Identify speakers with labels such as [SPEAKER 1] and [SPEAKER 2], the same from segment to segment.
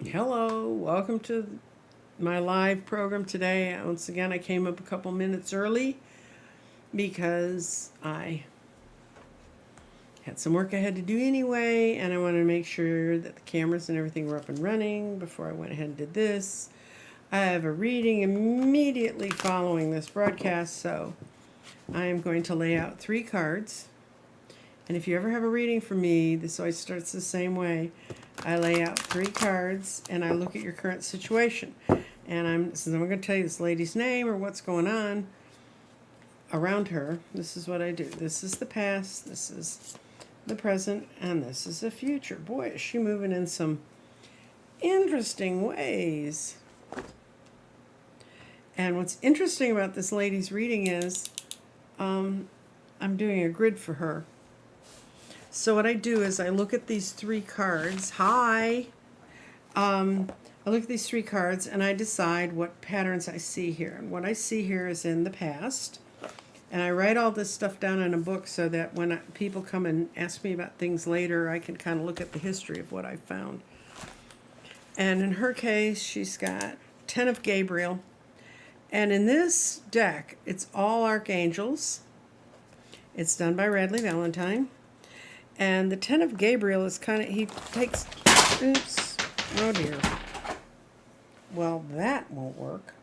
[SPEAKER 1] Hello, welcome to my live program today. Once again, I came up a couple minutes early because I had some work I had to do anyway, and I wanted to make sure that the cameras and everything were up and running before I went ahead and did this. I have a reading immediately following this broadcast, so I am going to lay out 3 cards. And if you ever have a reading from me, this always starts the same way. I lay out 3 cards and I look at your current situation. And since I'm going to tell you this lady's name or what's going on around her, this is what I do. This is the past, this is the present, and this is the future. Boy, is she moving in some interesting ways. And what's interesting about this lady's reading is I'm doing a grid for her. So what I do is I look at these 3 cards. Hi. I look at these 3 cards and I decide what patterns I see here. And what I see here is in the past. And I write all this stuff down in a book so that when people come and ask me about things later, I can kind of look at the history of what I found. And in her case, she's got 10 of Gabriel. And in this deck, it's all archangels. It's done by Radley Valentine. And the 10 of Gabriel is kind of, he takes, oops, oh dear. Well, that won't work.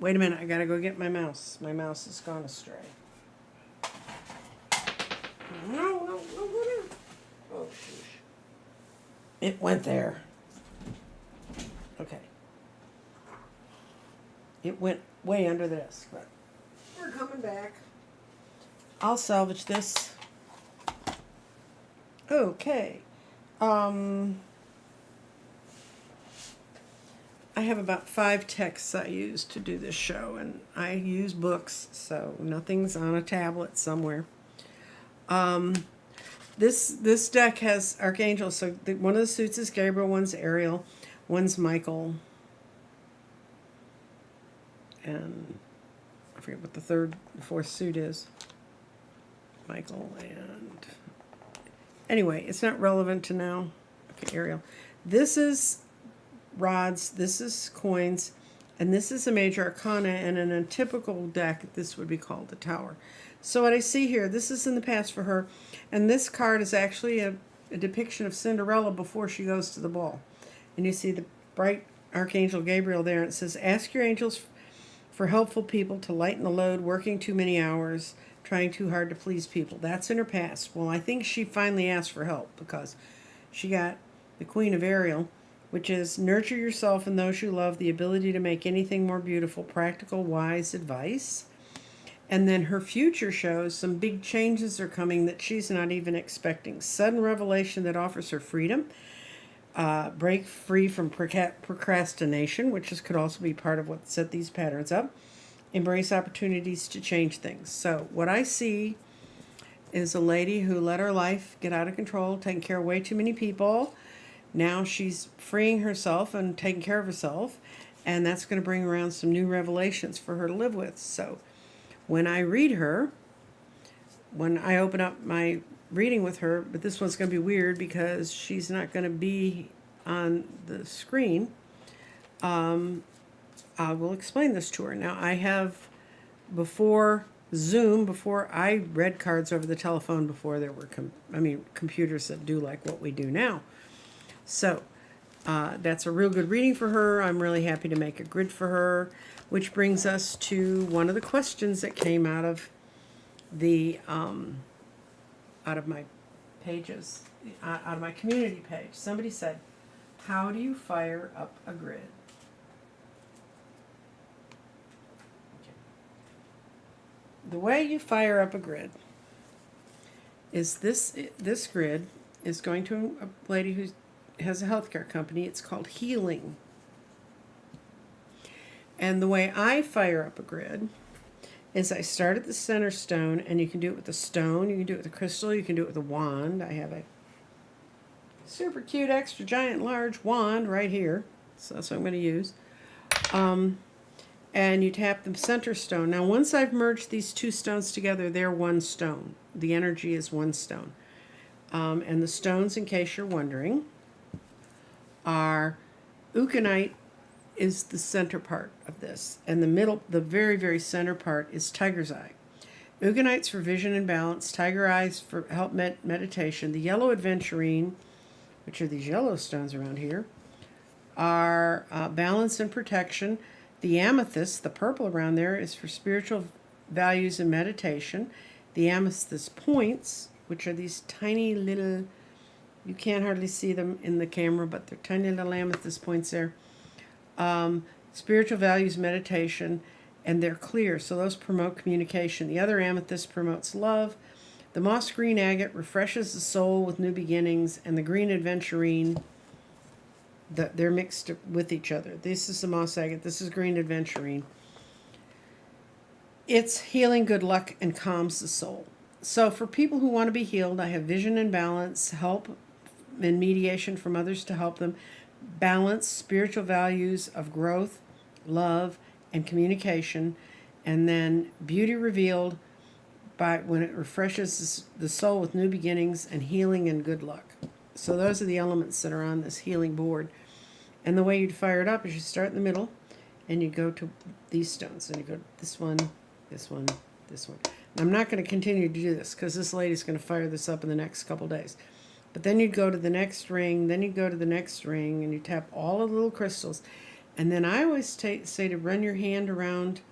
[SPEAKER 1] Wait a minute, I gotta go get my mouse. My mouse has gone astray. No, go there. Oh, sheesh. It went there. Okay. It went way under this, but we're coming back. I'll salvage this. Okay. I have about 5 texts I use to do this show, and I use books, so nothing's on a tablet somewhere. This deck has archangels, so one of the suits is Gabriel, one's Ariel, one's Michael, and I forget what the 4th suit is. Michael, and anyway, it's not relevant to now. Okay, Ariel. This is rods, this is coins, and this is a major arcana, and in a typical deck, this would be called the Tower. So what I see here, this is in the past for her, and this card is actually a depiction of Cinderella before she goes to the ball. And you see the bright Archangel Gabriel there, and it says, ask your angels for helpful people to lighten the load, working too many hours, trying too hard to please people. That's in her past. Well, I think she finally asked for help because she got the Queen of Ariel, which is nurture yourself and those you love, the ability to make anything more beautiful, practical, wise advice. And then her future shows some big changes are coming that she's not even expecting. Sudden revelation that offers her freedom. Break free from procrastination, could also be part of what set these patterns up. Embrace opportunities to change things. So what I see is a lady who let her life get out of control, taking care of way too many people. Now she's freeing herself and taking care of herself, and that's going to bring around some new revelations for her to live with. So when I read her, when I open up my reading with her, but this one's going to be weird because she's not going to be on the screen, I will explain this to her. Now, I have, before Zoom, before I read cards over the telephone, before there were computers that do like what we do now. So that's a real good reading for her. I'm really happy to make a grid for her, which brings us to one of the questions that came out of the out of my pages, out of my community page. Somebody said, how do you fire up a grid? The way you fire up a grid is this grid is going to a lady who has a healthcare company. It's called Healing. And the way I fire up a grid is I start at the center stone, and you can do it with a stone, you can do it with a crystal, you can do it with a wand. I have a super cute, extra giant, large wand right here. So that's what I'm going to use. And you tap the center stone. Now, once I've merged these 2 stones together, they're one stone. The energy is one stone. And the stones, in case you're wondering, are euconite is the center part of this, and the middle, the very, very center part is tiger's eye. Euconite's for vision and balance, tiger eyes for help meditation. The yellow aventurine, which are these yellow stones around here, are balance and protection. The amethyst, the purple around there, is for spiritual values and meditation. The amethyst points, which are these tiny little, you can't hardly see them in the camera, but they're tiny little amethyst points there. Spiritual values, meditation, and they're clear, so those promote communication. The other amethyst promotes love. The moss green agate refreshes the soul with new beginnings, and the green aventurine, they're mixed with each other. This is the moss agate, this is green aventurine. It's healing, good luck, and calms the soul. So for people who want to be healed, I have vision and balance, help and mediation from others to help them. Balance, spiritual values of growth, love, and communication. And then beauty revealed by when it refreshes the soul with new beginnings, and healing and good luck. So those are the elements that are on this healing board. And the way you'd fire it up is you start in the middle, and you go to these stones, and you go this one, this one, this one. And I'm not going to continue to do this because this lady's going to fire this up in the next couple days. But then you'd go to the next ring, then you'd go to the next ring, and you tap all of the little crystals. And then I always say to run your hand around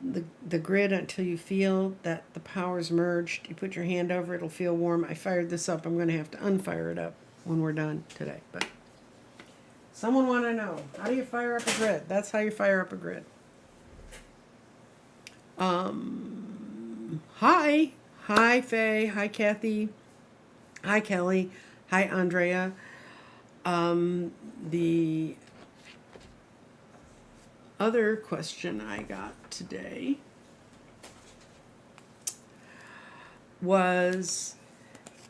[SPEAKER 1] the grid until you feel that the power's merged. You put your hand over it, it'll feel warm. I fired this up. I'm going to have to unfire it up when we're done today. But someone want to know, how do you fire up a grid? That's how you fire up a grid. Hi Faye, hi Kathy, hi Kelly, hi Andrea. The other question I got today was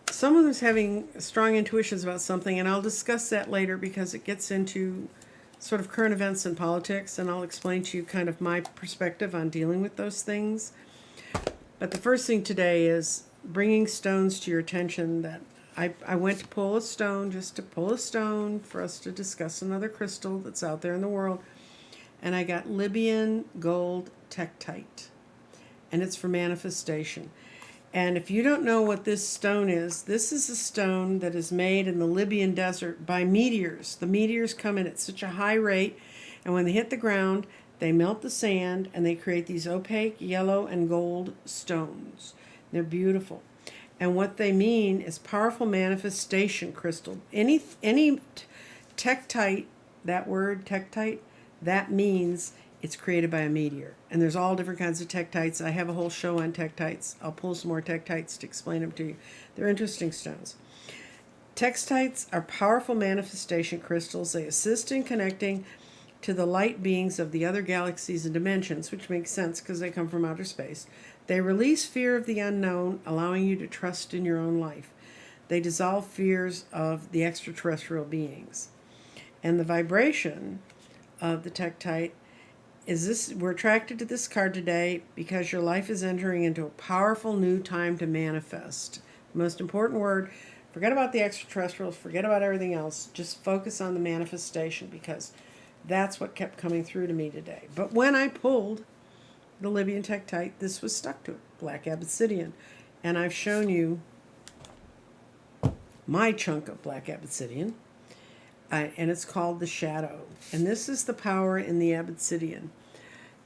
[SPEAKER 1] someone who's having strong intuitions about something, and I'll discuss that later because it gets into sort of current events and politics, and I'll explain to you kind of my perspective on dealing with those things. But the first thing today is bringing stones to your attention. That I went to pull a stone, just to pull a stone for us to discuss another crystal that's out there in the world. And I got Libyan gold tektite, and it's for manifestation. And if you don't know what this stone is, this is a stone that is made in the Libyan desert by meteors. The meteors come in at such a high rate, and when they hit the ground, they melt the sand, and they create these opaque yellow and gold stones. They're beautiful. And what they mean is powerful manifestation crystal. Any tektite, that word tektite, that means it's created by a meteor. And there's all different kinds of tektites. I have a whole show on tektites. I'll pull some more tektites to explain them to you. They're interesting stones. Tektites are powerful manifestation crystals. They assist in connecting to the light beings of the other galaxies and dimensions, which makes sense because they come from outer space. They release fear of the unknown, allowing you to trust in your own life. They dissolve fears of the extraterrestrial beings. And the vibration of the tektite is this: we're attracted to this card today because your life is entering into a powerful new time to manifest. The most important word, forget about the extraterrestrials, forget about everything else, just focus on the manifestation, because that's what kept coming through to me today. But when I pulled the Libyan tektite, this was stuck to it, black obsidian. And I've shown you my chunk of black obsidian. And it's called the shadow. And this is the power in the obsidian.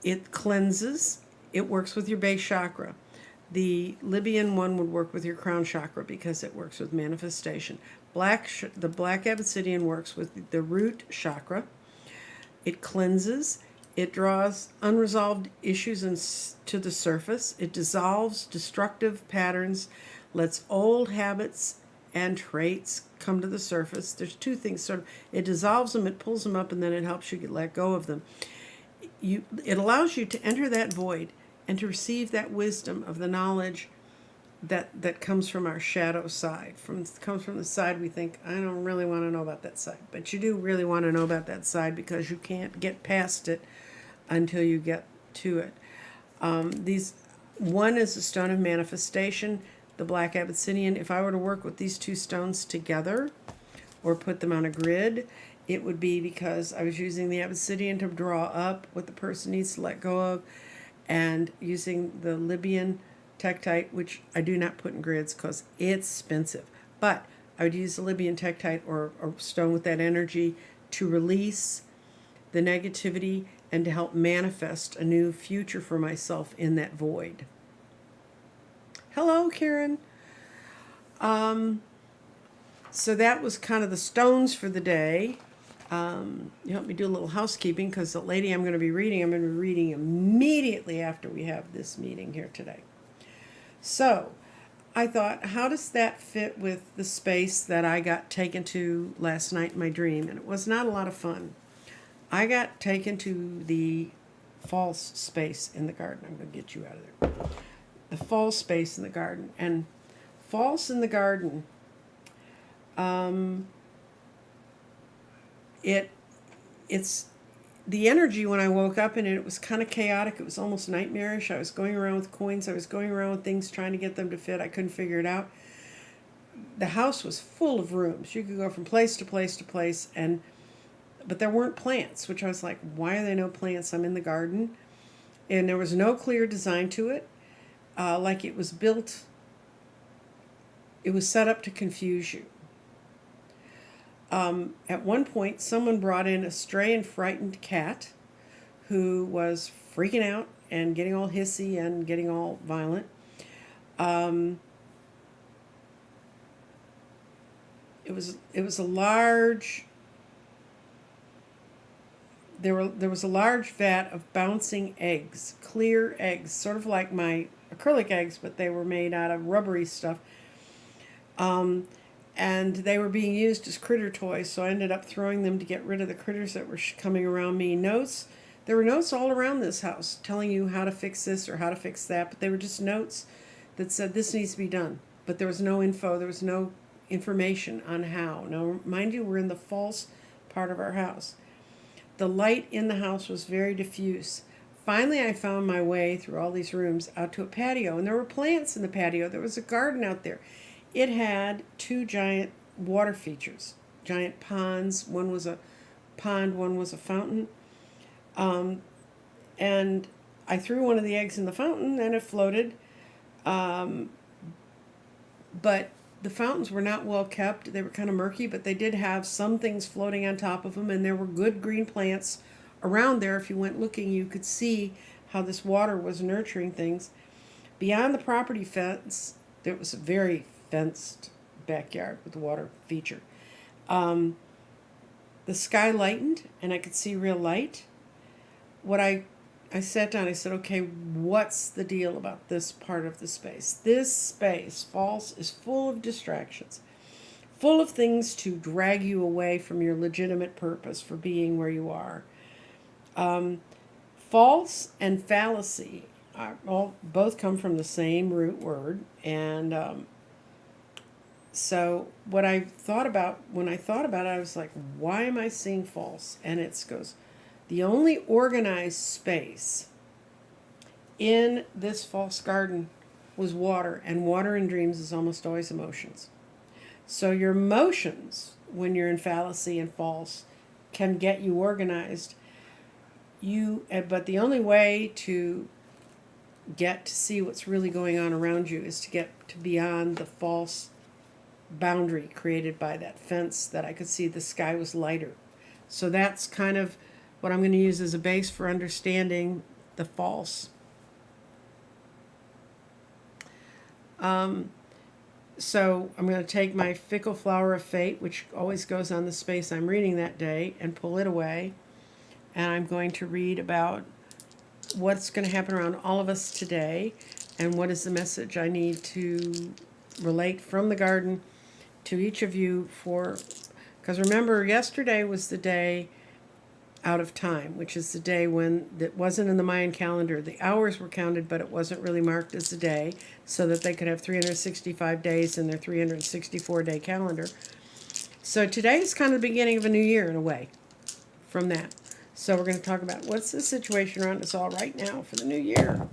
[SPEAKER 1] It cleanses. It works with your base chakra. The Libyan one would work with your crown chakra because it works with manifestation. The black obsidian works with the root chakra. It cleanses. It draws unresolved issues to the surface. It dissolves destructive patterns, lets old habits and traits come to the surface. There's two things, sort of, it dissolves them, it pulls them up, and then it helps you let go of them. It allows you to enter that void and to receive that wisdom of the knowledge that comes from our shadow side. Comes from the side we think, I don't really want to know about that side. But you do really want to know about that side because you can't get past it until you get to it. One is a stone of manifestation, the black obsidian. If I were to work with these two stones together, or put them on a grid, it would be because I was using the Obsidian to draw up what the person needs to let go of, and using the Libyan Tektite, which I do not put in grids because it's expensive. But I would use the Libyan Tektite or stone with that energy to release the negativity and to help manifest a new future for myself in that void. Hello, Karen. So that was kind of the stones for the day. You helped me do a little housekeeping because the lady I'm going to be reading immediately after we have this meeting here today. So I thought, how does that fit with the space that I got taken to last night in my dream? And it was not a lot of fun. I got taken to the false space in the garden. I'm going to get you out of there. The false space in the garden. And false in the garden, it's the energy when I woke up in it, it was kind of chaotic. It was almost nightmarish. I was going around with coins. I was going around with things trying to get them to fit. I couldn't figure it out. The house was full of rooms. You could go from place to place to place, but there weren't plants, which I was like, why are there no plants? I'm in the garden. And there was no clear design to it. Like it was built, it was set up to confuse you. At one point, someone brought in a stray and frightened cat who was freaking out and getting all hissy and getting all violent. It was a large. There was a large vat of bouncing eggs, clear eggs, sort of like my acrylic eggs, but they were made out of rubbery stuff. And they were being used as critter toys, so I ended up throwing them to get rid of the critters that were coming around me. There were notes all around this house telling you how to fix this or how to fix that, but they were just notes that said this needs to be done. But there was no info, there was no information on how. Now, mind you, we're in the false part of our house. The light in the house was very diffuse. Finally, I found my way through all these rooms out to a patio, and there were plants in the patio. There was a garden out there. It had two giant water features, giant ponds. One was a pond, one was a fountain. And I threw one of the eggs in the fountain, and it floated. But the fountains were not well kept. They were kind of murky, but they did have some things floating on top of them, and there were good green plants around there. If you went looking, you could see how this water was nurturing things. Beyond the property fence, there was a very fenced backyard with the water feature. The sky lightened, and I could see real light. I sat down, I said, okay, what's the deal about this part of the space? This space, false, is full of distractions, full of things to drag you away from your legitimate purpose for being where you are. False and fallacy both come from the same root word, and so what I thought about, when I thought about it, I was like, why am I seeing false? And it goes, the only organized space in this false garden was water, and water in dreams is almost always emotions. So your emotions, when you're in fallacy and false, can get you organized. But the only way to get to see what's really going on around you is to get to beyond the false boundary created by that fence that I could see the sky was lighter. So that's kind of what I'm going to use as a base for understanding the false. So I'm going to take my fickle flower of fate, which always goes on the space I'm reading that day, and pull it away. And I'm going to read about what's going to happen around all of us today, and what is the message I need to relate from the garden to each of you because remember, yesterday was the day out of time, which is the day when it wasn't in the Mayan calendar. The hours were counted, but it wasn't really marked as a day, so that they could have 365 days in their 364-day calendar. So today is kind of the beginning of a new year in a way from that. So we're going to talk about what's the situation around us all right now for the new year.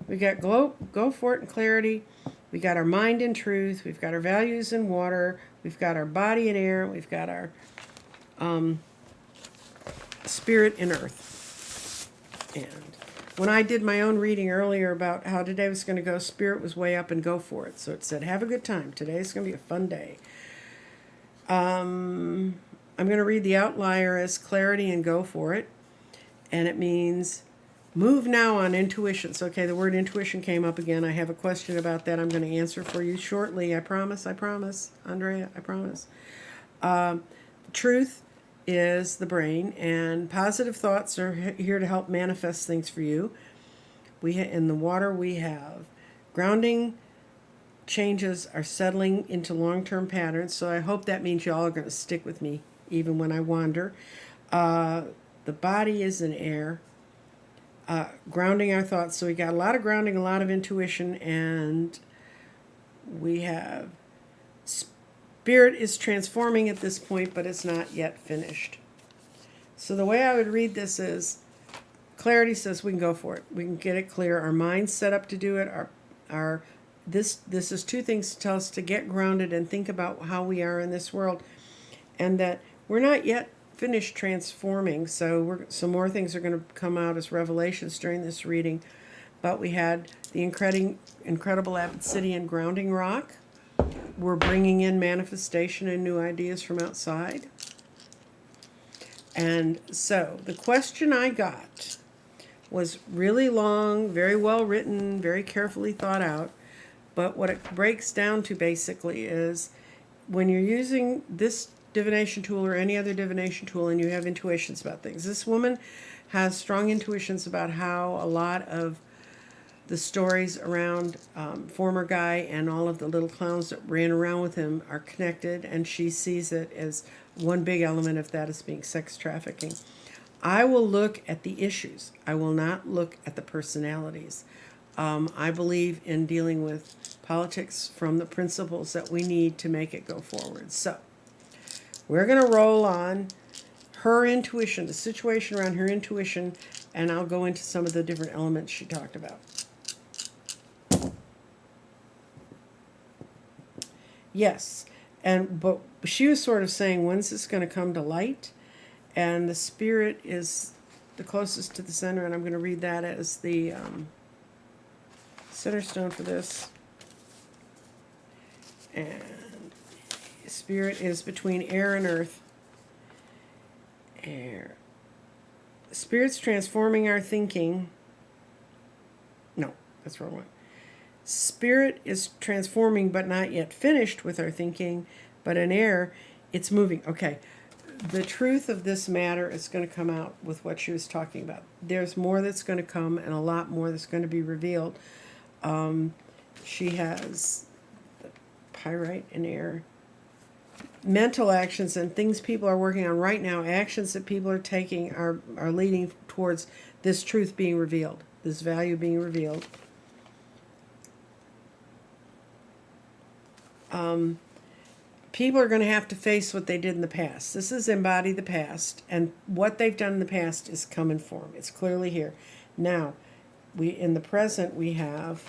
[SPEAKER 1] We got go for it and clarity. We got our mind in truth. We've got our values in water. We've got our body in air. We've got our spirit in earth. And when I did my own reading earlier about how today was going to go, spirit was way up and go for it. So it said, have a good time. Today's going to be a fun day. I'm going to read the outlier as clarity and go for it. And it means move now on intuition. So, okay, the word intuition came up again. I have a question about that I'm going to answer for you shortly. I promise, Andrea, I promise. Truth is the brain, and positive thoughts are here to help manifest things for you. In the water we have grounding changes are settling into long-term patterns, so I hope that means y'all are going to stick with me even when I wander. The body is in air, grounding our thoughts. So we got a lot of grounding, a lot of intuition, and we have spirit is transforming at this point, but it's not yet finished. So the way I would read this is clarity says we can go for it. We can get it clear. Our mind's set up to do it. This is two things to tell us to get grounded and think about how we are in this world, and that we're not yet finished transforming. So some more things are going to come out as revelations during this reading. But we had the incredible Obsidian grounding rock. We're bringing in manifestation and new ideas from outside. And so the question I got was really long, very well written, very carefully thought out. But what it breaks down to basically is when you're using this divination tool or any other divination tool and you have intuitions about things. This woman has strong intuitions about how a lot of the stories around former guy and all of the little clowns that ran around with him are connected, and she sees it as one big element of that as being sex trafficking. I will look at the issues. I will not look at the personalities. I believe in dealing with politics from the principles that we need to make it go forward. So we're going to roll on her intuition, the situation around her intuition, and I'll go into some of the different elements she talked about. Yes, but she was sort of saying, when's this going to come to light? And the spirit is the closest to the center, and I'm going to read that as the center stone for this. And spirit is between air and earth. Air. Spirit's transforming our thinking. No, that's the wrong one. Spirit is transforming but not yet finished with our thinking, but in air, it's moving. Okay, the truth of this matter is going to come out with what she was talking about. There's more that's going to come and a lot more that's going to be revealed. She has the pyrite in air. Mental actions and things people are working on right now, actions that people are taking are leading towards this truth being revealed, this value being revealed. People are going to have to face what they did in the past. This is embody the past, and what they've done in the past is come in form. It's clearly here. Now, in the present, we have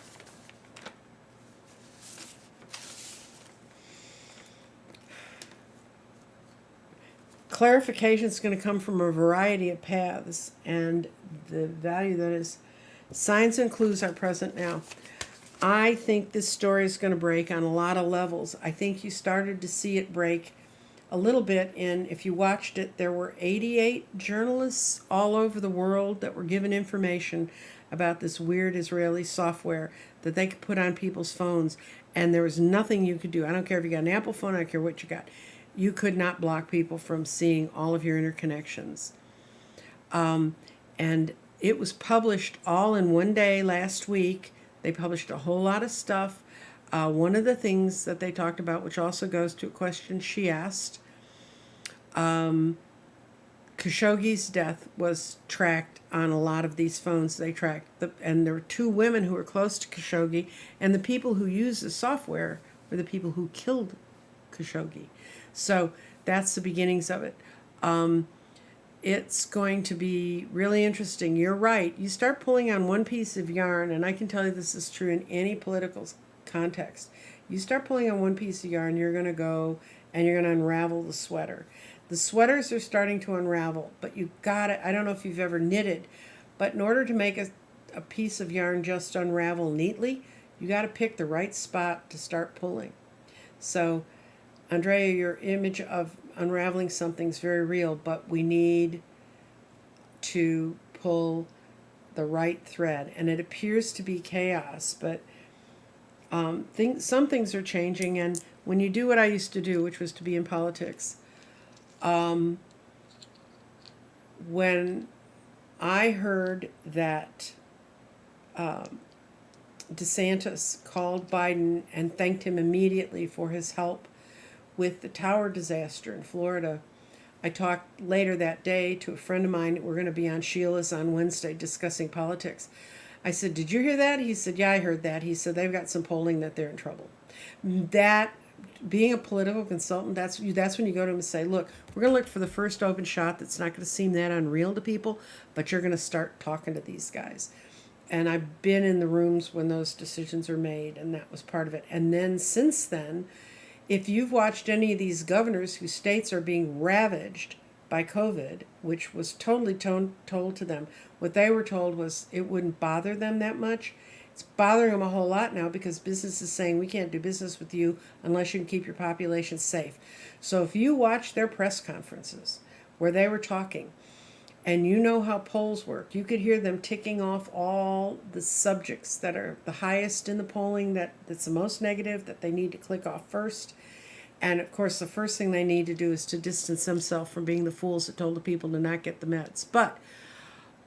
[SPEAKER 1] clarification is going to come from a variety of paths, and the value that is signs and clues are present now. I think this story is going to break on a lot of levels. I think you started to see it break a little bit if you watched it, there were 88 journalists all over the world that were given information about this weird Israeli software that they could put on people's phones, and there was nothing you could do. I don't care if you got an Apple phone, I don't care what you got. You could not block people from seeing all of your interconnections. And it was published all in one day last week. They published a whole lot of stuff. One of the things that they talked about, which also goes to a question she asked, Khashoggi's death was tracked on a lot of these phones. They tracked, and there were two women who were close to Khashoggi, and the people who used the software were the people who killed Khashoggi. So that's the beginnings of it. It's going to be really interesting. You're right. You start pulling on one piece of yarn, and I can tell you this is true in any political context. You start pulling on one piece of yarn, you're going to go and you're going to unravel the sweater. The sweaters are starting to unravel, but you got it. I don't know if you've ever knitted, but in order to make a piece of yarn just unravel neatly, you got to pick the right spot to start pulling. So, Andrea, your image of unraveling something is very real, but we need to pull the right thread. And it appears to be chaos, but some things are changing. And when you do what I used to do, which was to be in politics, when I heard that DeSantis called Biden and thanked him immediately for his help with the tower disaster in Florida, I talked later that day to a friend of mine. We're going to be on Sheila's on Wednesday discussing politics. I said, "Did you hear that?" He said, "Yeah, I heard that." He said, "They've got some polling that they're in trouble." That, being a political consultant, that's when you go to them and say, "Look, we're going to look for the first open shot that's not going to seem that unreal to people, but you're going to start talking to these guys." And I've been in the rooms when those decisions are made, and that was part of it. And then since then, if you've watched any of these governors whose states are being ravaged by COVID, which was totally told to them, what they were told was it wouldn't bother them that much. It's bothering them a whole lot now because business is saying we can't do business with you unless you can keep your population safe. So if you watch their press conferences where they were talking, and you know how polls work, you could hear them ticking off all the subjects that are the highest in the polling, that's the most negative, that they need to click off first. And of course, the first thing they need to do is to distance themselves from being the fools that told the people to not get the meds. But,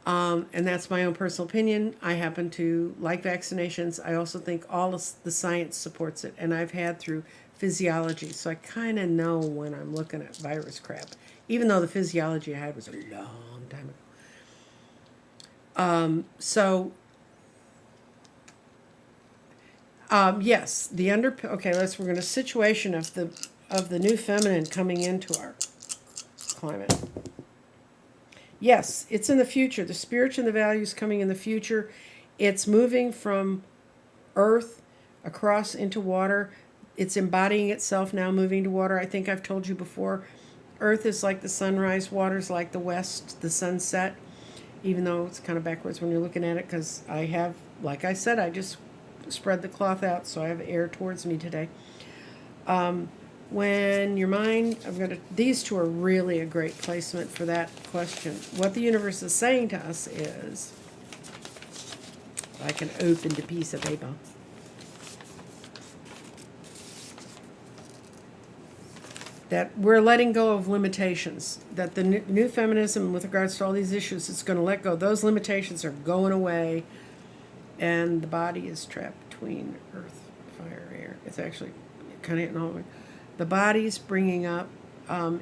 [SPEAKER 1] and that's my own personal opinion, I happen to like vaccinations. I also think all of the science supports it. And I've had through physiology, so I kind of know when I'm looking at virus crap. Even though the physiology I had was a long time ago. Yes, we're going to situation of the new feminine coming into our climate. Yes, it's in the future. The spirit and the values coming in the future. It's moving from earth across into water. It's embodying itself now, moving to water. I think I've told you before, Earth is like the sunrise, water's like the west, the sunset, even though it's kind of backwards when you're looking at it, because I have, like I said, I just spread the cloth out, so I have air towards me today. When your mind, these two are really a great placement for that question. What the universe is saying to us is, I can open the piece of paper. That we're letting go of limitations, that the new feminism with regards to all these issues, it's going to let go. Those limitations are going away, and the body is trapped between earth, fire, air. It's actually kind of hitting all the way. The body's bringing up a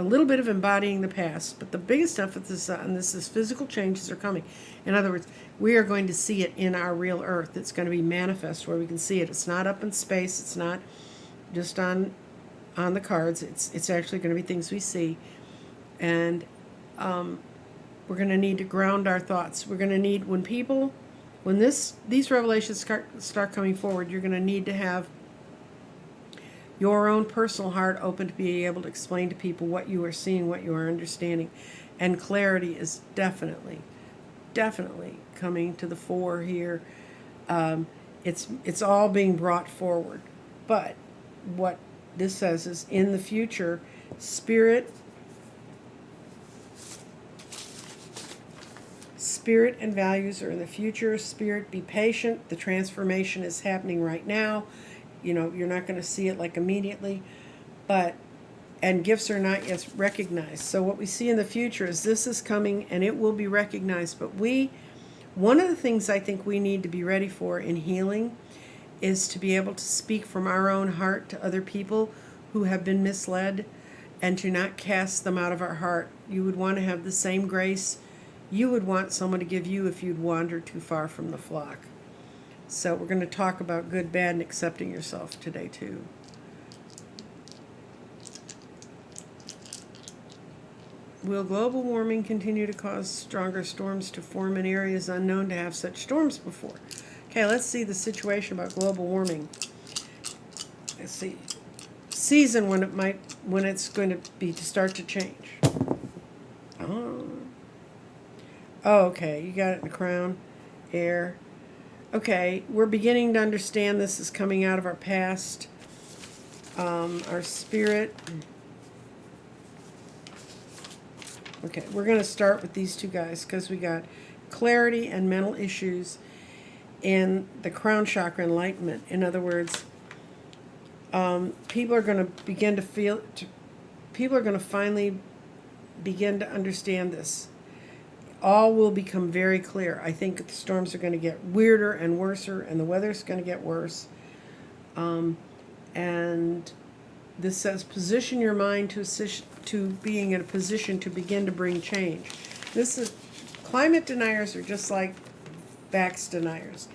[SPEAKER 1] little bit of embodying the past, but the biggest emphasis on this is physical changes are coming. In other words, we are going to see it in our real earth. It's going to be manifest where we can see it. It's not up in space. It's not just on the cards. It's actually going to be things we see, and we're going to need to ground our thoughts. We're going to need, when these revelations start coming forward, you're going to need to have your own personal heart open to be able to explain to people what you are seeing, what you are understanding, and clarity is definitely coming to the fore here. It's all being brought forward, but what this says is in the future, spirit and values are in the future. Spirit, be patient. The transformation is happening right now. You're not going to see it like immediately, and gifts are not yet recognized. So what we see in the future is this is coming and it will be recognized. But one of the things I think we need to be ready for in healing is to be able to speak from our own heart to other people who have been misled, and to not cast them out of our heart. You would want to have the same grace you would want someone to give you if you'd wandered too far from the flock. So we're going to talk about good, bad, and accepting yourself today too. Will global warming continue to cause stronger storms to form in areas unknown to have such storms before? Okay, let's see the situation about global warming. let's see, season when it's going to be to start to change. Oh, okay, you got it in the crown, air. Okay, we're beginning to understand this is coming out of our past, our spirit. Okay, we're going to start with these two guys because we got clarity and mental issues in the crown chakra, enlightenment. In other words, people are going to begin to feel, people are going to finally begin to understand this. All will become very clear. I think the storms are going to get weirder and worser, and the weather's going to get worse. And this says, position your mind to being in a position to begin to bring change. This is, climate deniers are just like facts deniers.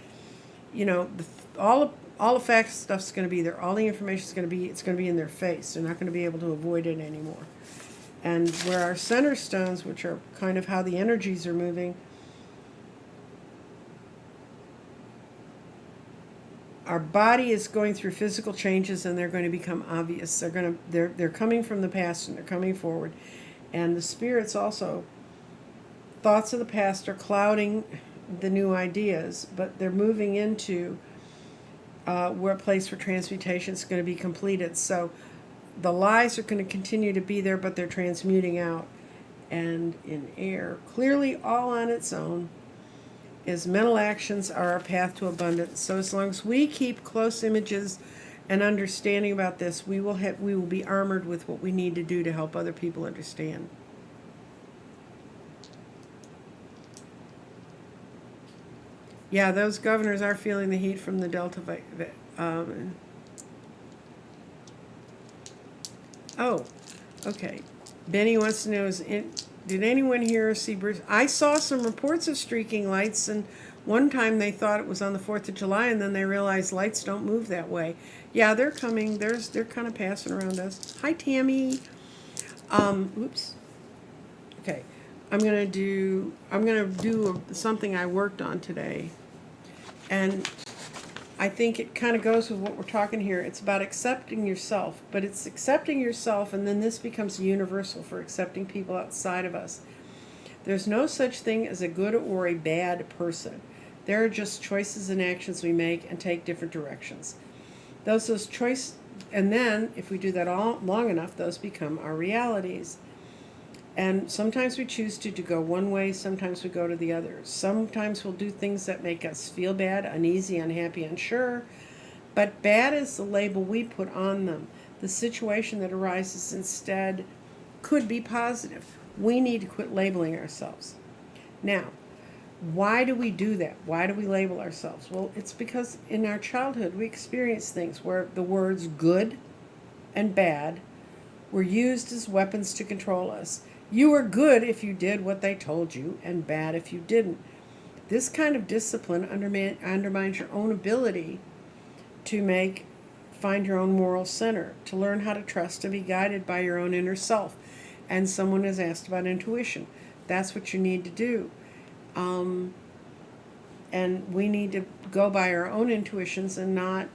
[SPEAKER 1] You know, all the facts stuff's going to be there. All the information is going to be, it's going to be in their face. They're not going to be able to avoid it anymore. And where our center stones, which are kind of how the energies are moving, our body is going through physical changes, and they're going to become obvious. They're coming from the past and they're coming forward. And the spirits also, thoughts of the past are clouding the new ideas, but they're moving into where a place where transmutation is going to be completed. So the lies are going to continue to be there, but they're transmuting out. And in air, clearly all on its own, is mental actions are our path to abundance. So as long as we keep close images and understanding about this, we will be armored with what we need to do to help other people understand. Yeah, those governors are feeling the heat from the Delta. Oh, okay. Benny wants to know, did anyone here see Bruce? I saw some reports of streaking lights, and one time they thought it was on the 4th of July, and then they realized lights don't move that way. Yeah, they're coming. They're kind of passing around us. Hi, Tammy. Oops. Okay. I'm gonna do something I worked on today, and I think it kind of goes with what we're talking here. It's about accepting yourself, but it's accepting yourself, and then this becomes universal for accepting people outside of us. There's no such thing as a good or a bad person. There are just choices and actions we make and take different directions. Those choices, and then if we do that all long enough, those become our realities. And sometimes we choose to go one way, sometimes we go to the other. Sometimes we'll do things that make us feel bad, uneasy, unhappy, unsure. But bad is the label we put on them. The situation that arises instead could be positive. We need to quit labeling ourselves. Now, why do we do that? Why do we label ourselves? Well, it's because in our childhood we experienced things where the words good and bad were used as weapons to control us. You were good if you did what they told you, and bad if you didn't. This kind of discipline undermines your own ability to find your own moral center, to learn how to trust and be guided by your own inner self. And someone has asked about intuition. That's what you need to do. And we need to go by our own intuitions and not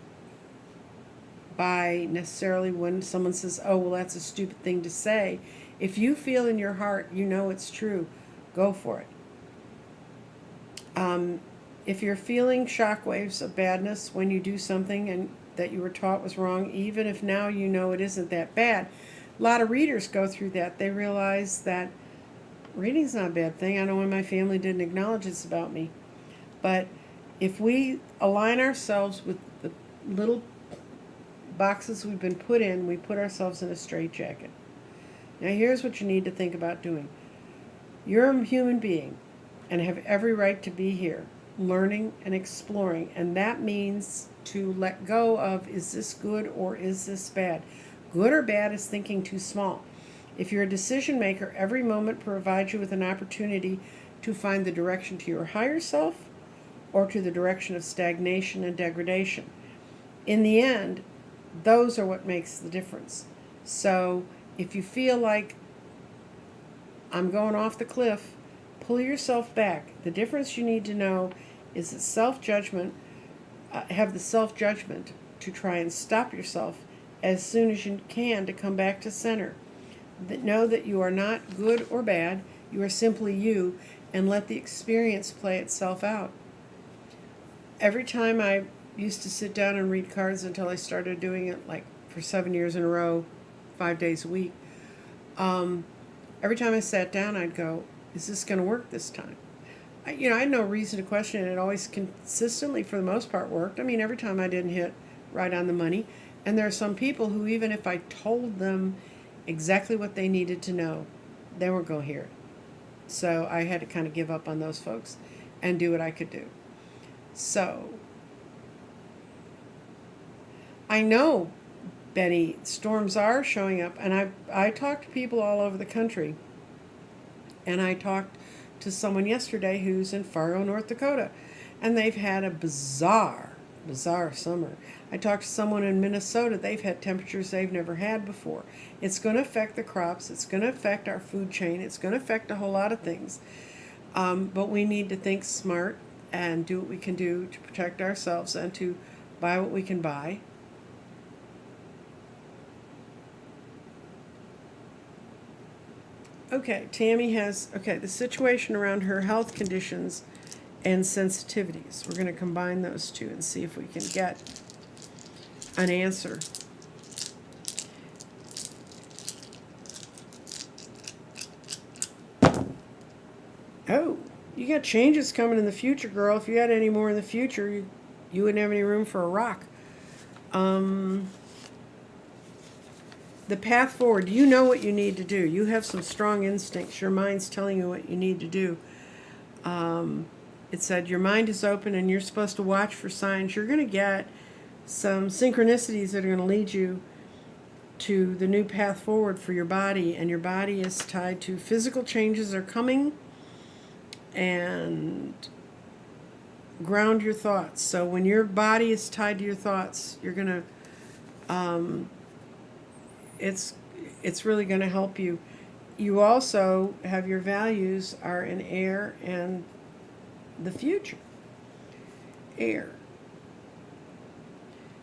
[SPEAKER 1] by necessarily when someone says, oh, well, that's a stupid thing to say. If you feel in your heart, you know it's true, go for it. If you're feeling shockwaves of badness when you do something and that you were taught was wrong, even if now you know it isn't that bad, a lot of readers go through that. They realize that reading's not a bad thing. I know when my family didn't acknowledge it's about me. But if we align ourselves with the little boxes we've been put in, we put ourselves in a straitjacket. Now here's what you need to think about doing. You're a human being and have every right to be here, learning and exploring. And that means to let go of, is this good or is this bad? Good or bad is thinking too small. If you're a decision maker, every moment provides you with an opportunity to find the direction to your higher self or to the direction of stagnation and degradation. In the end, those are what makes the difference. So if you feel like I'm going off the cliff, pull yourself back. The difference you need to know is that self-judgment, have the self-judgment to try and stop yourself as soon as you can to come back to center. Know that you are not good or bad, you are simply you, and let the experience play itself out. Every time I used to sit down and read cards until I started doing it like for 7 years in a row, 5 days a week, every time I sat down I'd go, is this going to work this time? I had no reason to question it. It always consistently, for the most part, worked. I mean, every time I didn't hit right on the money. And there are some people who, even if I told them exactly what they needed to know, they weren't going to hear it. So I had to kind of give up on those folks and do what I could do. So I know, Benny, storms are showing up. And I talk to people all over the country. And I talked to someone yesterday who's in Fargo, North Dakota, and they've had a bizarre summer. I talked to someone in Minnesota. They've had temperatures they've never had before. It's going to affect the crops. It's going to affect our food chain. It's going to affect a whole lot of things. But we need to think smart and do what we can do to protect ourselves and to buy what we can buy. Okay, Tammy has, the situation around her health conditions and sensitivities. We're going to combine those two and see if we can get an answer. Oh, you got changes coming in the future, girl. If you had any more in the future, you wouldn't have any room for a rock. The path forward, you know what you need to do. You have some strong instincts. Your mind's telling you what you need to do. It said your mind is open and you're supposed to watch for signs. You're going to get some synchronicities that are going to lead you to the new path forward for your body. And your body is tied to physical changes are coming, and ground your thoughts. So when your body is tied to your thoughts, you're going to... It's really going to help you. You also have your values are in air and the future. Air.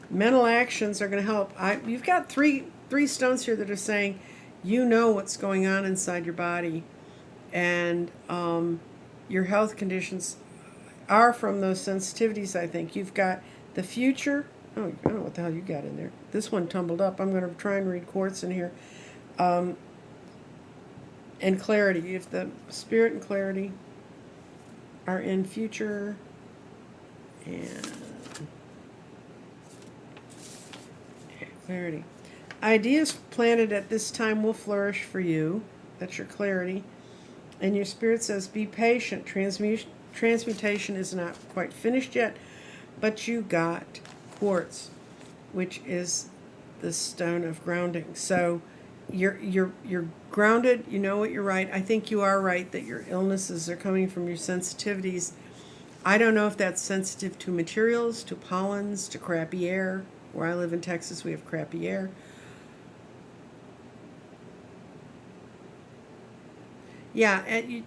[SPEAKER 1] Mental actions are going to help. You've got three stones here that are saying you know what's going on inside your body, and your health conditions are from those sensitivities, I think. You've got the future. Oh, I don't know what the hell you got in there. This one tumbled up. I'm going to try and read quartz in here. And clarity. If the spirit and clarity are in future and clarity. Ideas planted at this time will flourish for you. That's your clarity. And your spirit says, be patient. Transmutation is not quite finished yet, but you got quartz, which is the stone of grounding. So you're grounded. You know what you're right. I think you are right that your illnesses are coming from your sensitivities. I don't know if that's sensitive to materials, to pollens, to crappy air. Where I live in Texas, we have crappy air. Yeah, and you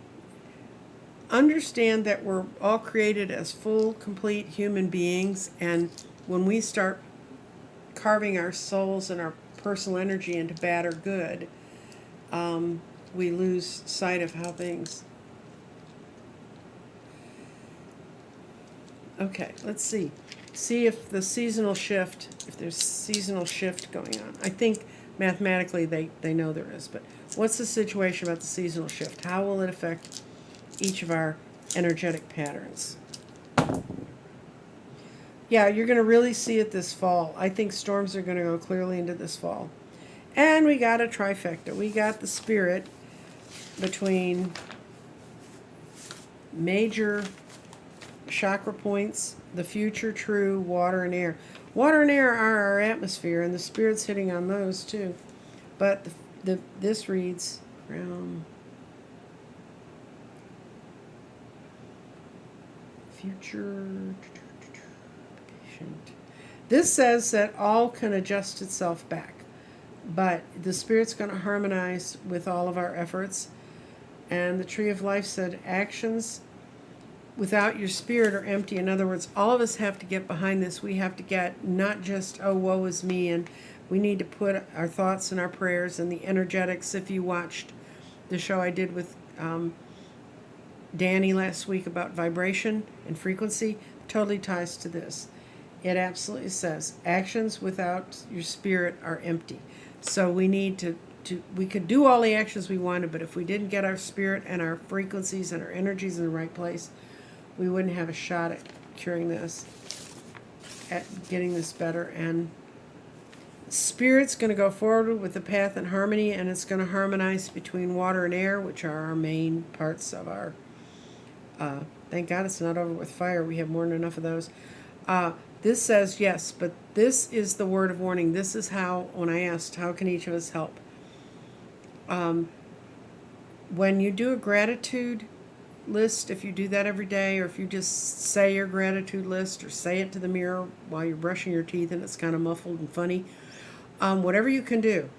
[SPEAKER 1] understand that we're all created as full, complete human beings, and when we start carving our souls and our personal energy into bad or good, we lose sight of how things... Okay, let's see. See if the seasonal shift, if there's seasonal shift going on. I think mathematically they know there is, but what's the situation about the seasonal shift? How will it affect each of our energetic patterns? Yeah, you're going to really see it this fall. I think storms are going to go clearly into this fall. And we got a trifecta. We got the spirit between major chakra points, the future, true, water and air. Water and air are our atmosphere, and the spirit's hitting on those too. But this reads around future. This says that all can adjust itself back, but the spirit's going to harmonize with all of our efforts. And the Tree of Life said actions without your spirit are empty. In other words, all of us have to get behind this. We have to get not just, oh, woe is me, and we need to put our thoughts and our prayers and the energetics. If you watched the show I did with Danny last week about vibration and frequency, totally ties to this. It absolutely says actions without your spirit are empty. So we need to we could do all the actions we wanted, but if we didn't get our spirit and our frequencies and our energies in the right place, we wouldn't have a shot at curing this, at getting this better. And spirit's going to go forward with the path in harmony, and it's going to harmonize between water and air, which are our main parts of our thank God it's not over with fire. We have more than enough of those. This says yes, but this is the word of warning. This is how, when I asked, how can each of us help? When you do a gratitude list, if you do that every day, or if you just say your gratitude list, or say it to the mirror while you're brushing your teeth and it's kind of muffled and funny, whatever you can do,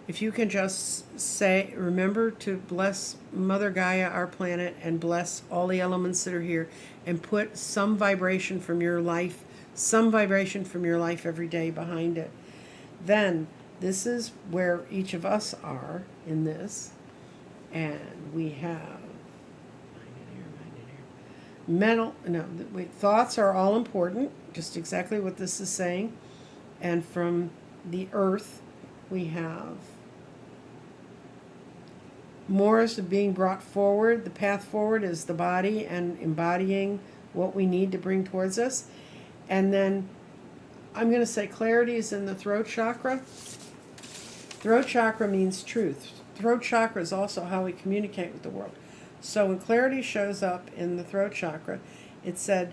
[SPEAKER 1] if you can just say, remember to bless Mother Gaia, our planet, and bless all the elements that are here, and put some vibration from your life, every day behind it. Then this is where each of us are in this, and we have thoughts are all important, just exactly what this is saying. And from the earth, we have more is being brought forward. The path forward is the body and embodying what we need to bring towards us. And then I'm going to say clarity is in the throat chakra. Throat chakra means truth. Throat chakra is also how we communicate with the world. So when clarity shows up in the throat chakra, it said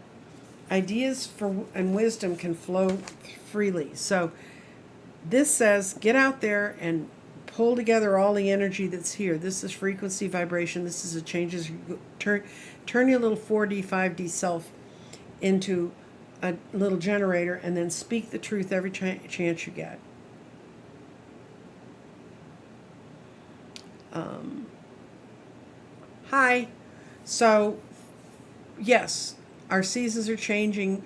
[SPEAKER 1] ideas and wisdom can flow freely. So this says get out there and pull together all the energy that's here. This is frequency, vibration. This is a changes. Turn your little 4D, 5D self into a little generator, and then speak the truth every chance you get. Hi. So, yes, our seasons are changing,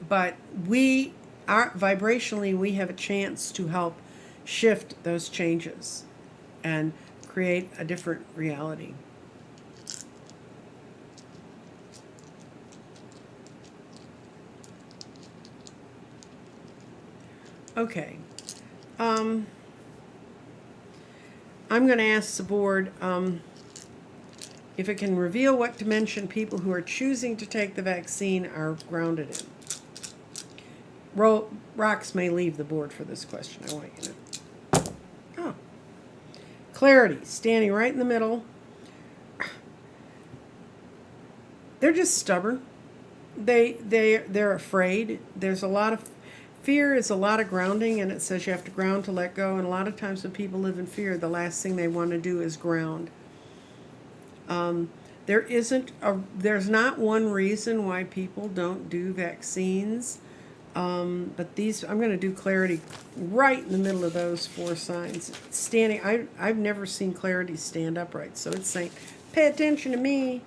[SPEAKER 1] but vibrationally, we have a chance to help shift those changes and create a different reality. Okay. I'm going to ask the board if it can reveal what dimension people who are choosing to take the vaccine are grounded in. Rocks may leave the board for this question. I want you to know. Oh. Clarity, standing right in the middle. They're just stubborn. They're afraid. There's a lot of fear is a lot of grounding, and it says you have to ground to let go. And a lot of times when people live in fear, the last thing they want to do is ground. There's not one reason why people don't do vaccines. But these, I'm going to do clarity right in the middle of those four signs. Standing, I've never seen clarity stand upright, so it's saying, pay attention to me.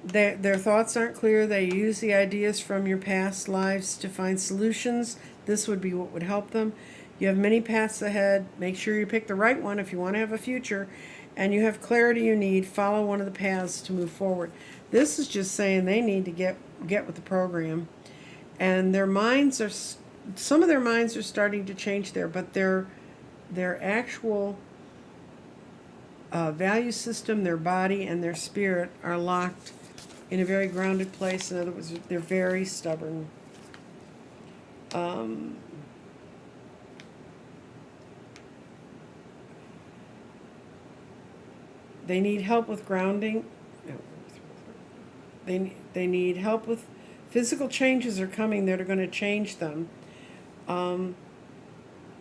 [SPEAKER 1] Their thoughts aren't clear. They use the ideas from your past lives to find solutions. This would be what would help them. You have many paths ahead. Make sure you pick the right one if you want to have a future. And you have clarity you need. Follow one of the paths to move forward. This is just saying they need to get with the program. And some of their minds are starting to change there, but their actual value system, their body, and their spirit are locked in a very grounded place. In other words, they're very stubborn. They need help with grounding. They need help with physical changes are coming that are going to change them.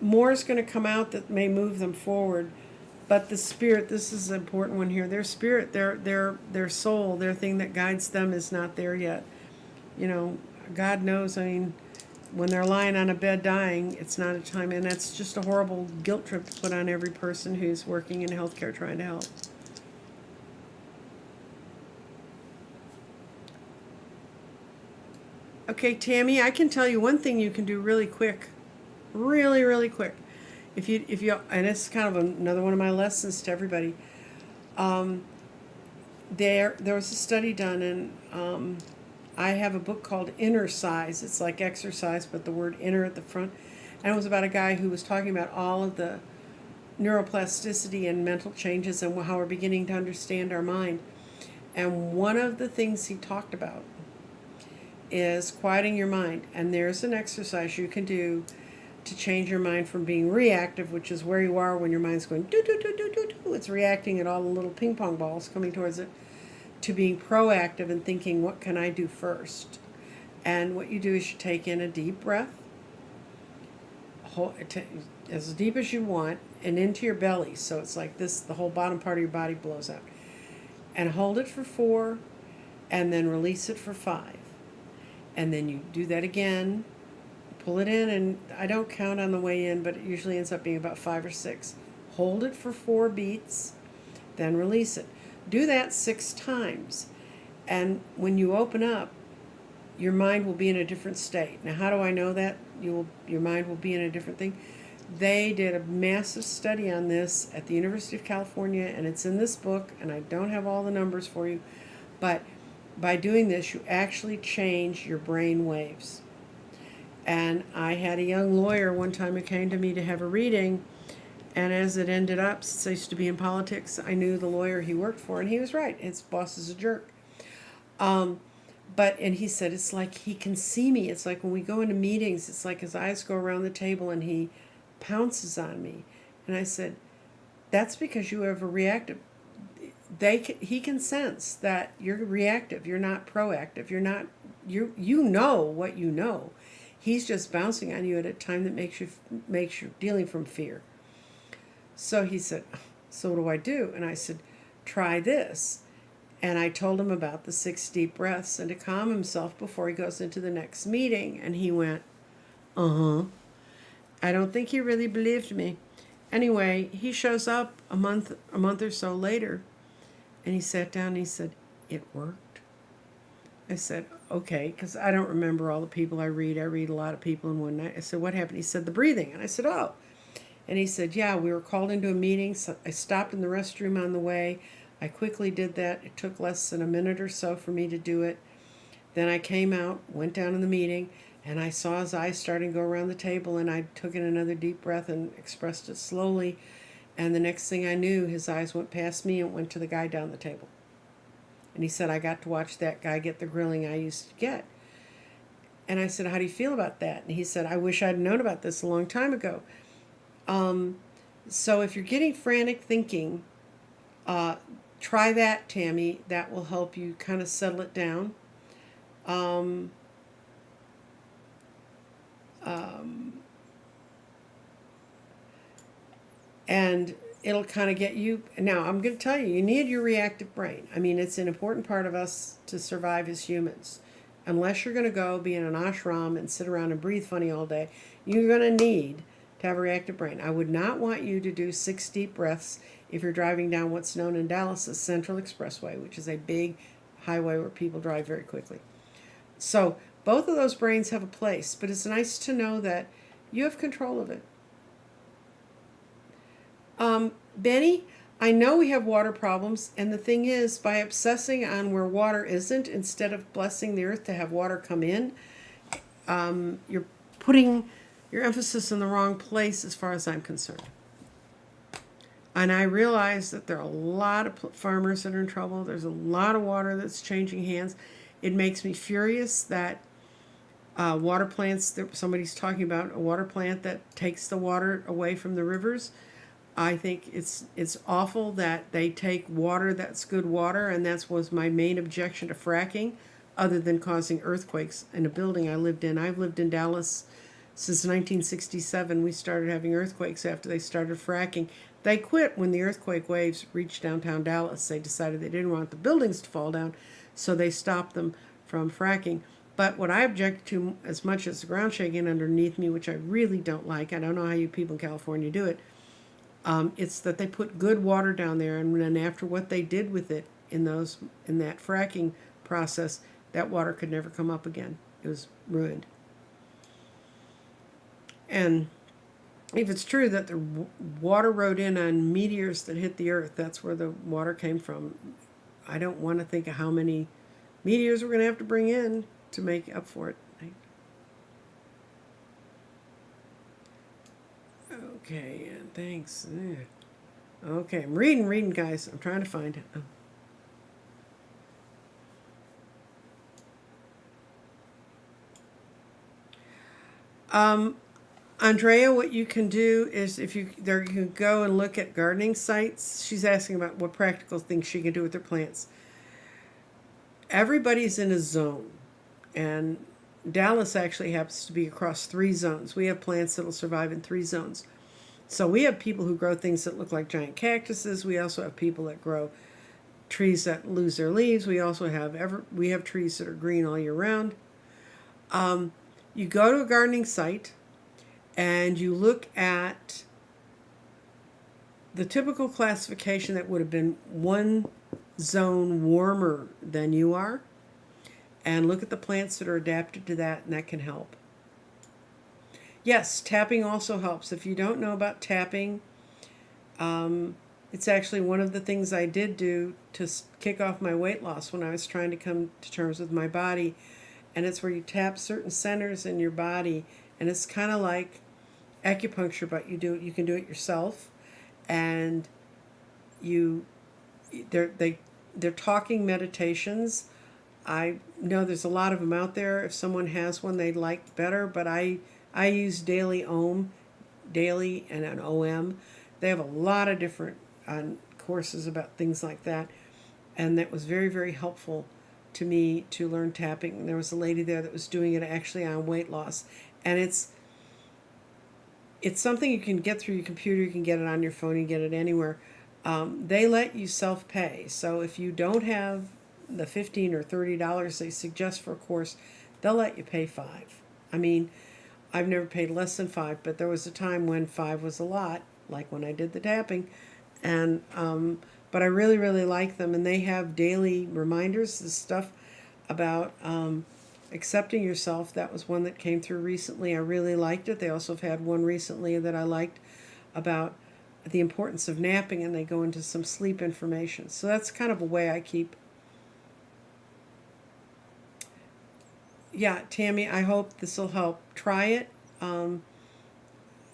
[SPEAKER 1] More is going to come out that may move them forward. But the spirit, this is an important one here. Their spirit, their soul, their thing that guides them is not there yet. You know, God knows. I mean, when they're lying on a bed dying, it's not a time, and that's just a horrible guilt trip to put on every person who's working in healthcare trying to help. Okay, Tammy, I can tell you one thing you can do really quick, really, really quick. If you, and it's kind of another one of my lessons to everybody. There was a study done, and I have a book called Inner Size. It's like exercise, but the word inner at the front. And it was about a guy who was talking about all of the neuroplasticity and mental changes and how we're beginning to understand our mind. And one of the things he talked about is quieting your mind. And there's an exercise you can do to change your mind from being reactive, which is where you are when your mind's going do do do do do do. It's reacting at all the little ping pong balls coming towards it, to being proactive and thinking, what can I do first? And what you do is you take in a deep breath, as deep as you want, and into your belly. So it's like this, the whole bottom part of your body blows out. And hold it for 4, and then release it for 5. And then you do that again, pull it in, and I don't count on the way in, but it usually ends up being about 5 or 6. Hold it for 4 beats, then release it. Do that 6 times. And when you open up, your mind will be in a different state. Now, how do I know that? Your mind will be in a different thing. They did a massive study on this at the University of California, and it's in this book, and I don't have all the numbers for you, but by doing this, you actually change your brain waves. And I had a young lawyer one time who came to me to have a reading, and as it ended up, since I used to be in politics, I knew the lawyer he worked for, and he was right. His boss is a jerk. And he said, it's like he can see me. It's like when we go into meetings, it's like his eyes go around the table and he pounces on me. And I said, that's because you have a reactive. He can sense that you're reactive. You're not proactive. You know what you know. He's just bouncing on you at a time that makes you dealing from fear. So he said, so what do I do? And I said, try this. And I told him about the 6 deep breaths and to calm himself before he goes into the next meeting. And he went, uh-huh. I don't think he really believed me. Anyway, he shows up a month or so later, and he sat down and he said, it worked. I said, okay, because I don't remember all the people I read. I read a lot of people in one night. I said, what happened? He said, the breathing. And I said, oh. And he said, yeah, we were called into a meeting. So I stopped in the restroom on the way. I quickly did that. It took less than a minute or so for me to do it. Then I came out, went down in the meeting, and I saw his eyes starting to go around the table, and I took in another deep breath and expressed it slowly. And the next thing I knew, his eyes went past me and went to the guy down the table. And he said, I got to watch that guy get the grilling I used to get. And I said, how do you feel about that? And he said, I wish I'd known about this a long time ago. So if you're getting frantic thinking, try that, Tammy. That will help you kind of settle it down. And it'll kind of get you. Now, I'm going to tell you, you need your reactive brain. I mean, it's an important part of us to survive as humans. Unless you're going to go be in an ashram and sit around and breathe funny all day, you're going to need to have a reactive brain. I would not want you to do 6 deep breaths if you're driving down what's known in Dallas as Central Expressway, which is a big highway where people drive very quickly. So both of those brains have a place, but it's nice to know that you have control of it. Benny, I know we have water problems, and the thing is, by obsessing on where water isn't, instead of blessing the earth to have water come in, you're putting your emphasis in the wrong place as far as I'm concerned. And I realize that there are a lot of farmers that are in trouble. There's a lot of water that's changing hands. It makes me furious that water plants, somebody's talking about a water plant that takes the water away from the rivers. I think it's awful that they take water that's good water, and that was my main objection to fracking, other than causing earthquakes in a building I lived in. I've lived in Dallas since 1967. We started having earthquakes after they started fracking. They quit when the earthquake waves reached downtown Dallas. They decided they didn't want the buildings to fall down, so they stopped them from fracking. But what I object to as much as the ground shaking underneath me, which I really don't like, I don't know how you people in California do it, it's that they put good water down there, and then after what they did with it in that fracking process, that water could never come up again. It was ruined. And if it's true that the water rode in on meteors that hit the earth, that's where the water came from. I don't want to think of how many meteors we're going to have to bring in to make up for it. Okay, and thanks. Okay, I'm reading, guys. I'm trying to find it. Andrea, what you can do is you can go and look at gardening sites. She's asking about what practical things she can do with her plants. Everybody's in a zone, and Dallas actually happens to be across 3 zones. We have plants that'll survive in 3 zones. So we have people who grow things that look like giant cactuses. We also have people that grow trees that lose their leaves. We also have trees that are green all year round. You go to a gardening site and you look at the typical classification that would have been one zone warmer than you are, and look at the plants that are adapted to that, and that can help. Yes, tapping also helps. If you don't know about tapping, it's actually one of the things I did do to kick off my weight loss when I was trying to come to terms with my body. And it's where you tap certain centers in your body, and it's kind of like acupuncture, but you can do it yourself. And they're talking meditations. I know there's a lot of them out there. If someone has one they'd like better, but I use Daily and an OM. They have a lot of different courses about things like that, and that was very, very helpful to me to learn tapping. And there was a lady there that was doing it actually on weight loss, and it's something you can get through your computer. You can get it on your phone. You can get it anywhere. They let you self-pay, so if you don't have the $15 or $30 they suggest for a course, they'll let you pay $5. I mean, I've never paid less than $5, but there was a time when $5 was a lot, like when I did the tapping, and but I really, really like them, and they have daily reminders, this stuff about accepting yourself. That was one that came through recently. I really liked it. They also have had one recently that I liked about the importance of napping, and they go into some sleep information. So that's kind of a way I keep. Yeah, Tammy, I hope this will help. Try it.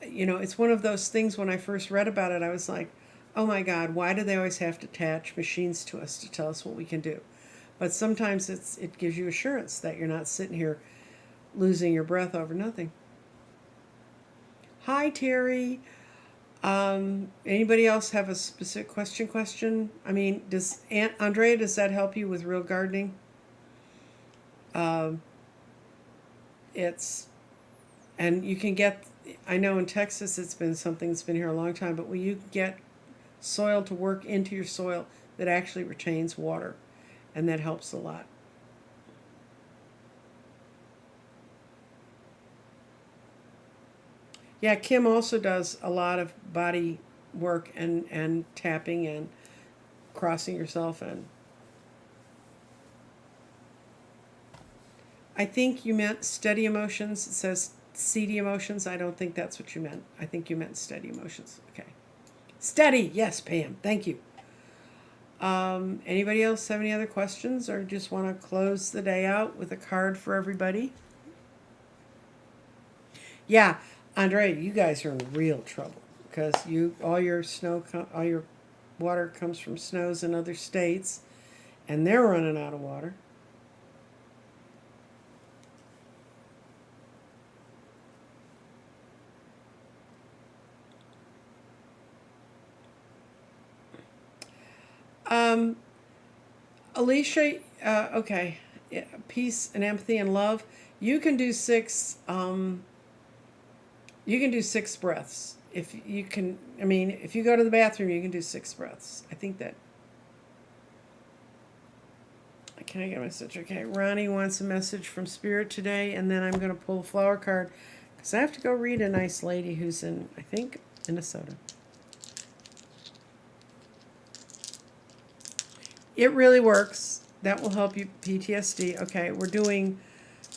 [SPEAKER 1] It's one of those things when I first read about it, I was like, oh my God, why do they always have to attach machines to us to tell us what we can do? But sometimes it gives you assurance that you're not sitting here losing your breath over nothing. Hi, Terry. Anybody else have a specific question? I mean, Andrea, does that help you with real gardening? And you can get, I know in Texas it's been something that's been here a long time, but when you get soil to work into your soil that actually retains water, and that helps a lot. Yeah, Kim also does a lot of body work and tapping and crossing yourself, and I think you meant steady emotions. It says seedy emotions. I don't think that's what you meant. I think you meant steady emotions. Okay. Steady. Yes, Pam. Thank you. Anybody else have any other questions, or just want to close the day out with a card for everybody? Yeah, Andrea, you guys are in real trouble because all your water comes from snows in other states, and they're running out of water. Alicia, okay, yeah, peace and empathy and love. You can do 6. You can do 6 breaths. If you can, I mean, if you go to the bathroom, you can do 6 breaths. I think that. Can I get a message? Okay, Ronnie wants a message from Spirit today, and then I'm going to pull a flower card because I have to go read a nice lady who's in, I think, Minnesota. It really works. That will help you PTSD. Okay, we're doing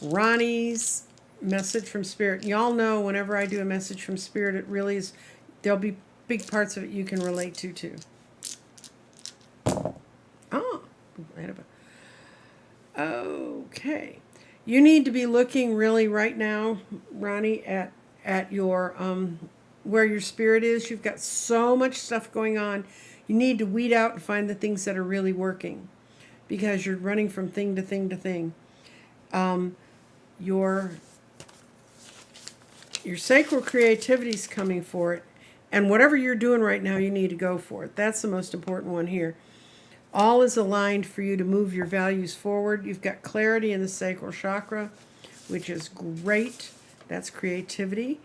[SPEAKER 1] Ronnie's message from Spirit. Y'all know whenever I do a message from Spirit, it really is, there'll be big parts of it you can relate to too. Oh, okay. You need to be looking really right now, Ronnie, at your where your spirit is. You've got so much stuff going on. You need to weed out and find the things that are really working, because you're running from thing to thing to thing. Your sacral creativity is coming for it, and whatever you're doing right now, you need to go for it. That's the most important one here. All is aligned for you to move your values forward. You've got clarity in the sacral chakra, which is great. That's creativity.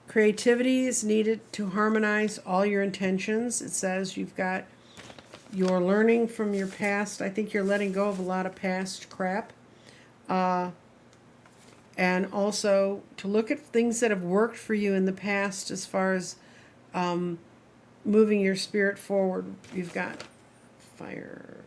[SPEAKER 1] Creativity is needed to harmonize all your intentions. It says you've got your learning from your past. I think you're letting go of a lot of past crap. And also to look at things that have worked for you in the past as far as moving your spirit forward. You've got fire.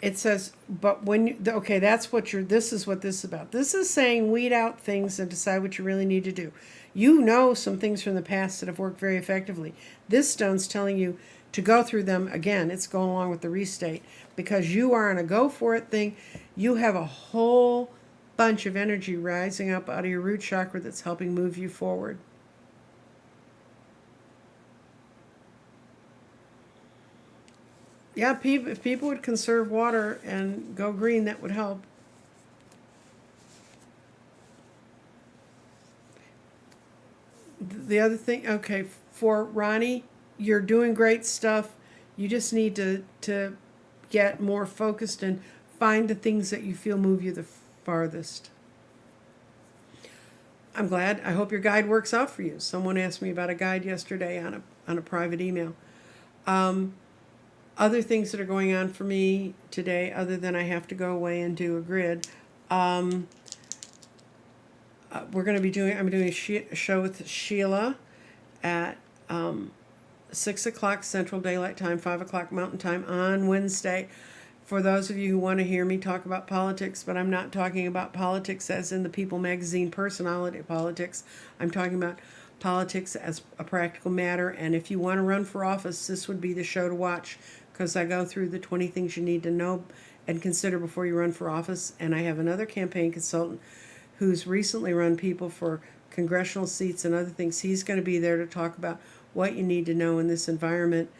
[SPEAKER 1] It says, but when you, okay, that's what this is what this is about. This is saying weed out things and decide what you really need to do. You know some things from the past that have worked very effectively. This stone's telling you to go through them again. It's going along with the restate because you are on a go for it thing. You have a whole bunch of energy rising up out of your root chakra that's helping move you forward. Yeah, if people would conserve water and go green, that would help. The other thing, okay, for Ronnie, you're doing great stuff. You just need to get more focused and find the things that you feel move you the farthest. I'm glad. I hope your guide works out for you. Someone asked me about a guide yesterday on a private email. Other things that are going on for me today, other than I have to go away and do a grid, we're going to be doing, I'm doing a show with Sheila at 6 o'clock Central Daylight Time, 5 o'clock Mountain Time on Wednesday. For those of you who want to hear me talk about politics, but I'm not talking about politics as in the People magazine personality politics. I'm talking about politics as a practical matter. And if you want to run for office, this would be the show to watch, because I go through the 20 things you need to know and consider before you run for office. And I have another campaign consultant who's recently run people for congressional seats and other things. He's going to be there to talk about what you need to know in this environment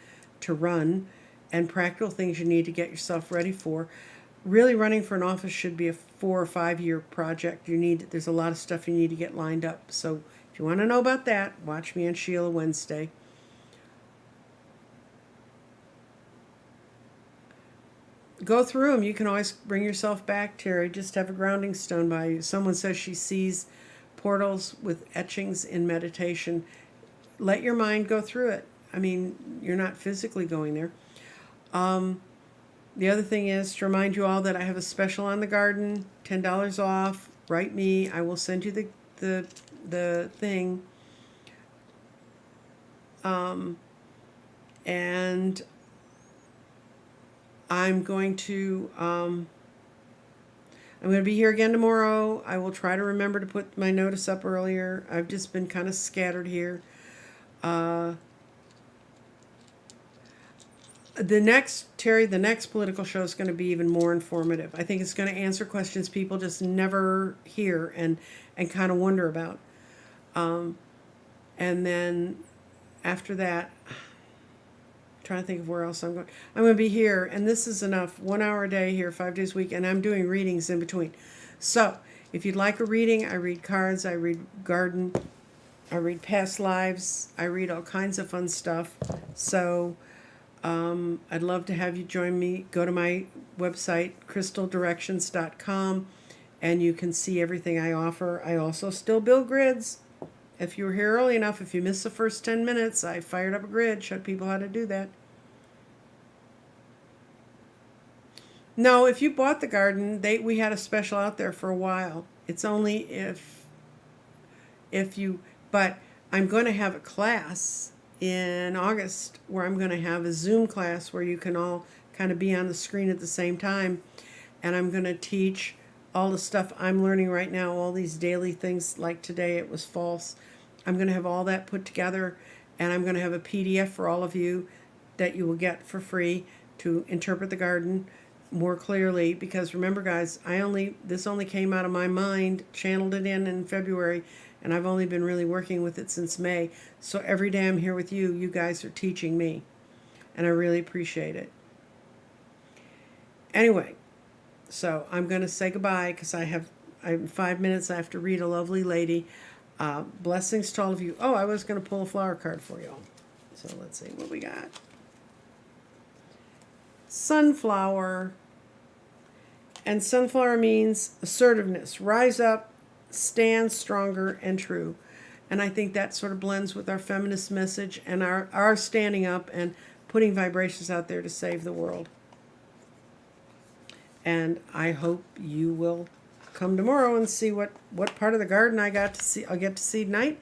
[SPEAKER 1] to run and practical things you need to get yourself ready for. Really, running for an office should be a 4 or 5 year project. There's a lot of stuff you need to get lined up. So if you want to know about that, watch me on Sheila Wednesday. Go through them. You can always bring yourself back, Terry. Just have a grounding stone by you. Someone says she sees portals with etchings in meditation. Let your mind go through it. I mean, you're not physically going there. The other thing is to remind you all that I have a special on the garden, $10 off. Write me. I will send you the thing. And I'm going to be here again tomorrow. I will try to remember to put my notice up earlier. I've just been kind of scattered here. The next political show is going to be even more informative. I think it's going to answer questions people just never hear and kind of wonder about. And then after that, trying to think of where else I'm going. I'm going to be here, and this is enough. 1 hour a day here, 5 days a week, and I'm doing readings in between. So if you'd like a reading, I read cards, I read garden, I read past lives, I read all kinds of fun stuff. So I'd love to have you join me. Go to my website, crystaldirections.com, and you can see everything I offer. I also still build grids. If you were here early enough, if you missed the first 10 minutes, I fired up a grid, showed people how to do that. No, if you bought the garden, we had a special out there for a while. It's only if you, but I'm going to have a class in August where I'm going to have a Zoom class where you can all kind of be on the screen at the same time, and I'm going to teach all the stuff I'm learning right now, all these daily things. Like today it was false. I'm going to have all that put together, and I'm going to have a PDF for all of you that you will get for free to interpret the garden more clearly. Because remember, guys, this only came out of my mind, channeled it in February, and I've only been really working with it since May. So every day I'm here with you, you guys are teaching me, and I really appreciate it. Anyway, so I'm going to say goodbye because I have 5 minutes. I have to read a lovely lady. Blessings to all of you. Oh, I was going to pull a flower card for y'all. So let's see what we got. Sunflower. And sunflower means assertiveness. Rise up, stand stronger and true. And I think that sort of blends with our feminist message and our standing up and putting vibrations out there to save the world. And I hope you will come tomorrow and see what part of the garden I'll get to see tonight.